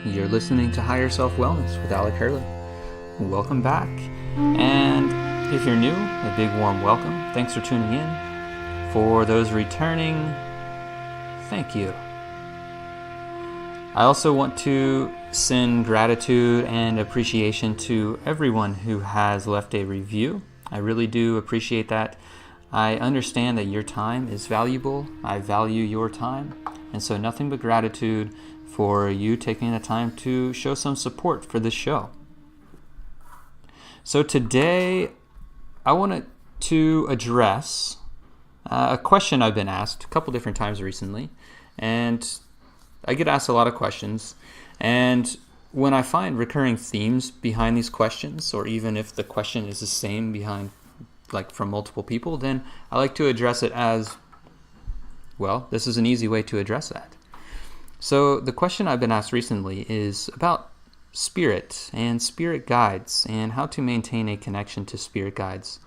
You're listening to Higher Self Wellness with Alec Hurley. Welcome back. And if you're new, a big warm welcome. Thanks for tuning in. For those returning, thank you. I also want to send gratitude and appreciation to everyone who has left a review. I really do appreciate that. I understand that your time is valuable. I value your time. And so nothing but gratitude for you taking the time to show some support for this show. So today, I wanted to address a question I've been asked a couple different times recently. And I get asked a lot of questions. And when I find recurring themes behind these questions, or even if the question is the same behind, like from multiple people, then I like to address it as, well, this is an easy way to address that. So the question I've been asked recently is about spirit and spirit guides and how to maintain a connection to spirit guides.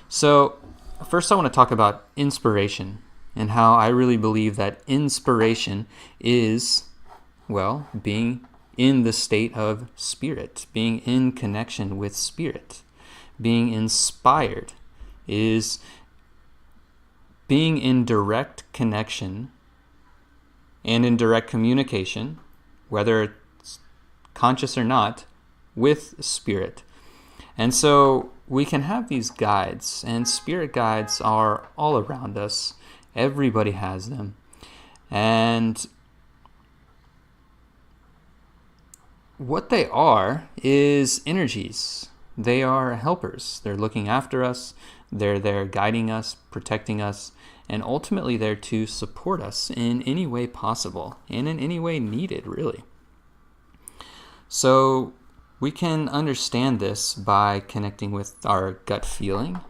So first I want to talk about inspiration and how I really believe that inspiration is, well, being in the state of spirit, being in connection with spirit. Being inspired is being in direct connection and in direct communication, whether it's conscious or not, with spirit. And so we can have these guides, and spirit guides are all around us. Everybody has them. And what they are is energies. They are helpers. They're looking after us. They're there guiding us, protecting us, and ultimately there to support us in any way possible and in any way needed, really. So we can understand this by connecting with our gut feeling.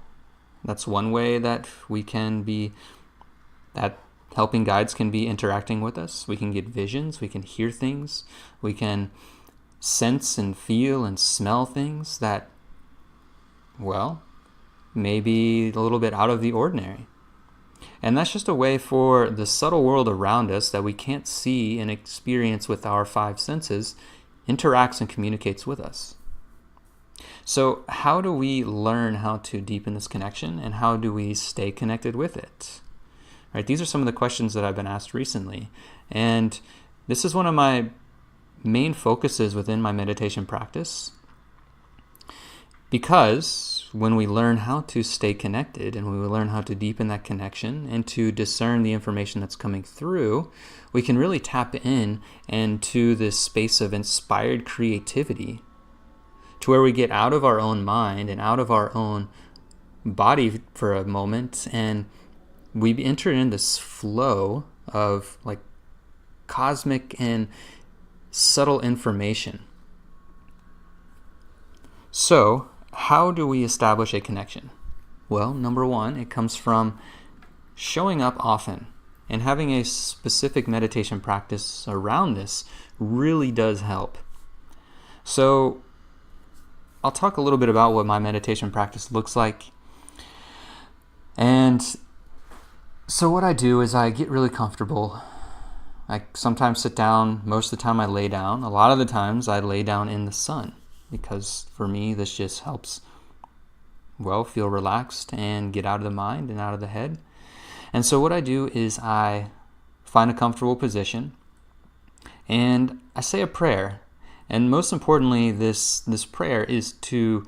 That's one way that we can be, that helping guides can be interacting with us. We can get visions, we can hear things, we can sense and feel and smell things that, well, may be a little bit out of the ordinary. And that's just a way for the subtle world around us that we can't see and experience with our five senses interacts and communicates with us. So how do we learn how to deepen this connection, and how do we stay connected with it? Right? These are some of the questions that I've been asked recently. And this is one of my main focuses within my meditation practice. Because when we learn how to stay connected and when we learn how to deepen that connection and to discern the information that's coming through, we can really tap in into this space of inspired creativity to where we get out of our own mind and out of our own body for a moment, and we enter in this flow of like cosmic and subtle information. So, how do we establish a connection? Well, number one, it comes from showing up often, and having a specific meditation practice around this really does help. So I'll talk a little bit about what my meditation practice looks like. And so what I do is I get really comfortable. I sometimes sit down. Most of the time I lay down. A lot of the times I lay down in the sun, because for me, this just helps, well, feel relaxed and get out of the mind and out of the head. And so what I do is I find a comfortable position and I say a prayer. And most importantly, this prayer is to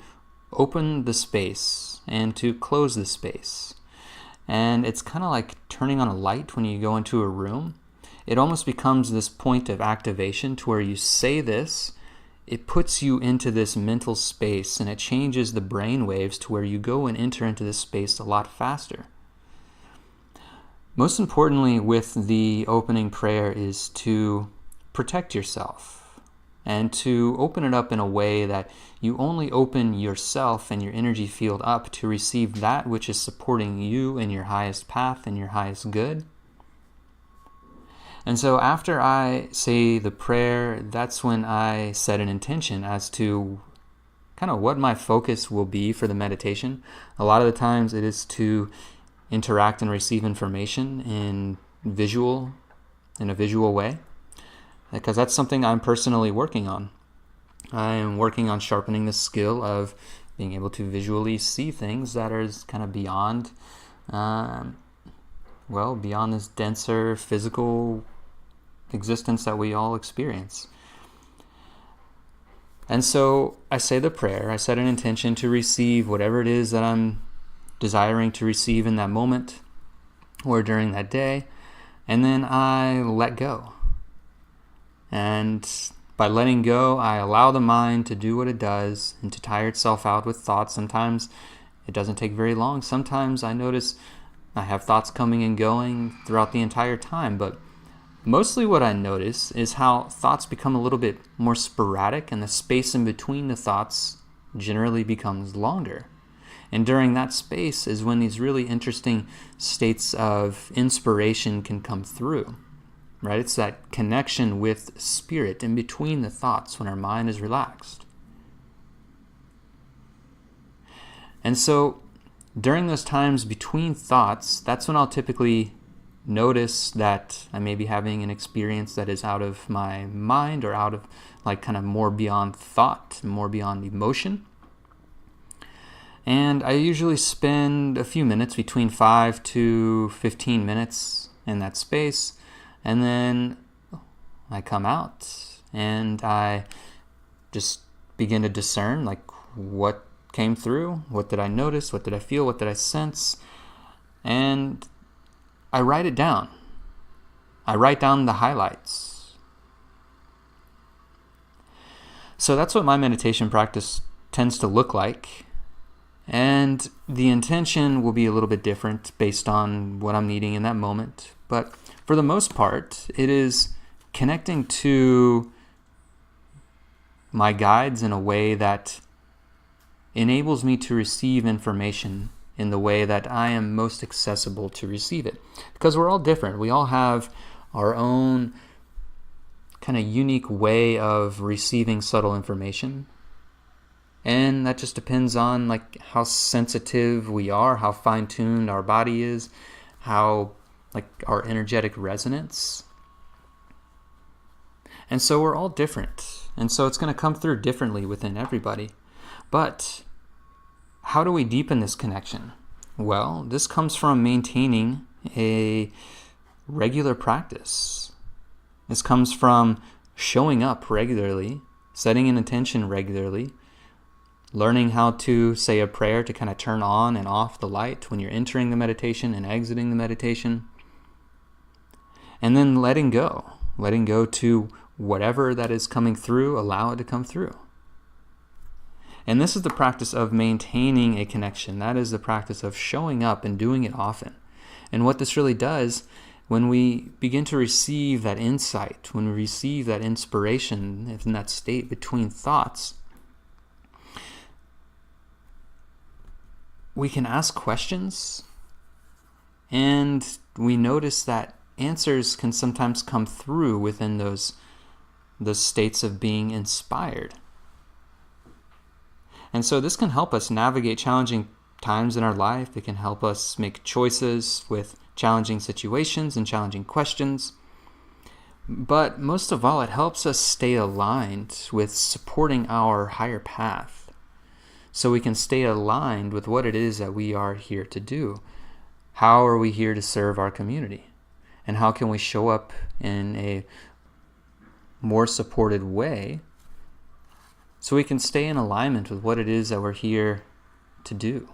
open the space and to close the space. And it's kind of like turning on a light when you go into a room. It almost becomes this point of activation to where you say this. It puts you into this mental space, and it changes the brain waves to where you go and enter into this space a lot faster. Most importantly with the opening prayer is to protect yourself and to open it up in a way that you only open yourself and your energy field up to receive that which is supporting you in your highest path and your highest good. And so after I say the prayer, that's when I set an intention as to kind of what my focus will be for the meditation. A lot of the times it is to interact and receive information in a visual way. because that's something I'm personally working on. I am working on sharpening the skill of being able to visually see things that are kind of beyond, beyond this denser physical existence that we all experience. And so I say the prayer, I set an intention to receive whatever it is that I'm desiring to receive in that moment or during that day, and then I let go. And by letting go, I allow the mind to do what it does and to tire itself out with thoughts. Sometimes it doesn't take very long. Sometimes I notice I have thoughts coming and going throughout the entire time, but mostly what I notice is how thoughts become a little bit more sporadic, and the space in between the thoughts generally becomes longer. And during that space is when these really interesting states of inspiration can come through, right? It's that connection with spirit in between the thoughts when our mind is relaxed. And so during those times between thoughts, that's when I'll typically notice that I may be having an experience that is out of my mind or out of kind of more beyond thought, more beyond emotion. And I usually spend a few minutes, between 5 to 15 minutes in that space, and then I come out and I just begin to discern what came through, what did I notice, what did I feel, what did I sense, and I write it down. I write down the highlights. So that's what my meditation practice tends to look like. And the intention will be a little bit different based on what I'm needing in that moment. But for the most part, it is connecting to my guides in a way that enables me to receive information in the way that I am most accessible to receive it. Because we're all different. We all have our own kind of unique way of receiving subtle information. And that just depends on how sensitive we are, how fine-tuned our body is, how our energetic resonance. And so we're all different. And so it's going to come through differently within everybody. But how do we deepen this connection? Well, this comes from maintaining a regular practice. This comes from showing up regularly, setting an intention regularly, learning how to say a prayer to kind of turn on and off the light when you're entering the meditation and exiting the meditation. And then letting go to whatever that is coming through, allow it to come through. And this is the practice of maintaining a connection. That is the practice of showing up and doing it often. And what this really does, when we begin to receive that insight, when we receive that inspiration in that state between thoughts, we can ask questions, and we notice that answers can sometimes come through within those states of being inspired. And so this can help us navigate challenging times in our life. It can help us make choices with challenging situations and challenging questions. But most of all, it helps us stay aligned with supporting our higher path, so we can stay aligned with what it is that we are here to do. How are we here to serve our community? And how can we show up in a more supported way so we can stay in alignment with what it is that we're here to do?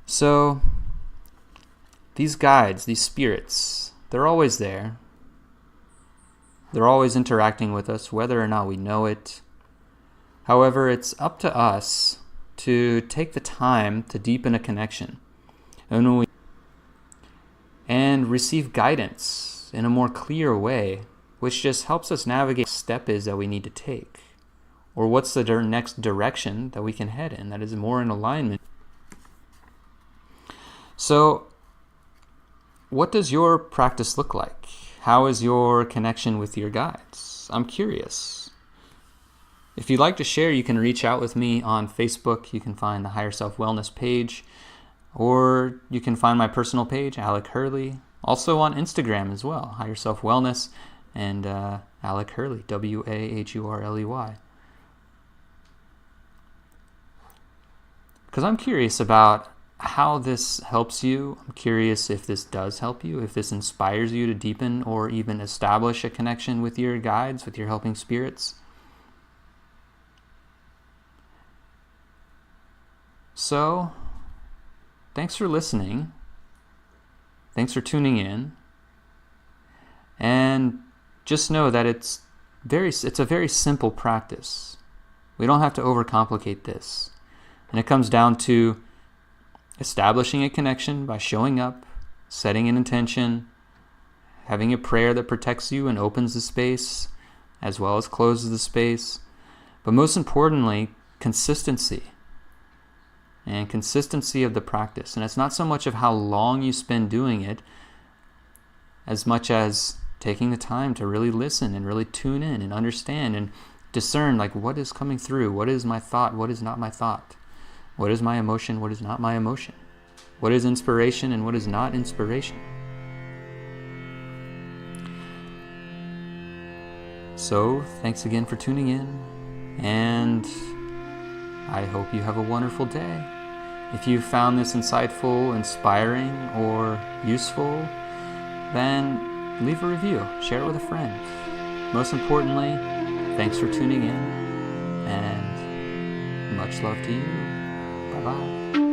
So these guides, these spirits, they're always there. They're always interacting with us, whether or not we know it. However, it's up to us to take the time to deepen a connection and receive guidance in a more clear way, which just helps us navigate what the step is that we need to take, or what's the next direction that we can head in that is more in alignment. So, what does your practice look like? How is your connection with your guides? I'm curious. If you'd like to share, you can reach out with me on Facebook. You can find the Higher Self Wellness page, or you can find my personal page, Alec Hurley. Also on Instagram as well, Higher Self Wellness, and Alec Hurley, Wahurley. Because I'm curious about how this helps you. I'm curious if this does help you, if this inspires you to deepen or even establish a connection with your guides, with your helping spirits. So, thanks for listening. Thanks for tuning in. And just know that it's a very simple practice. We don't have to overcomplicate this. And it comes down to establishing a connection by showing up, setting an intention, having a prayer that protects you and opens the space, as well as closes the space. But most importantly, consistency. And consistency of the practice. And it's not so much of how long you spend doing it, as much as taking the time to really listen and really tune in and understand and discern, like, what is coming through? What is my thought? What is not my thought? What is my emotion? What is not my emotion? What is inspiration and what is not inspiration? So, thanks again for tuning in, and I hope you have a wonderful day. If you found this insightful, inspiring, or useful, then leave a review, share it with a friend. Most importantly, thanks for tuning in, and much love to you. Bye-bye.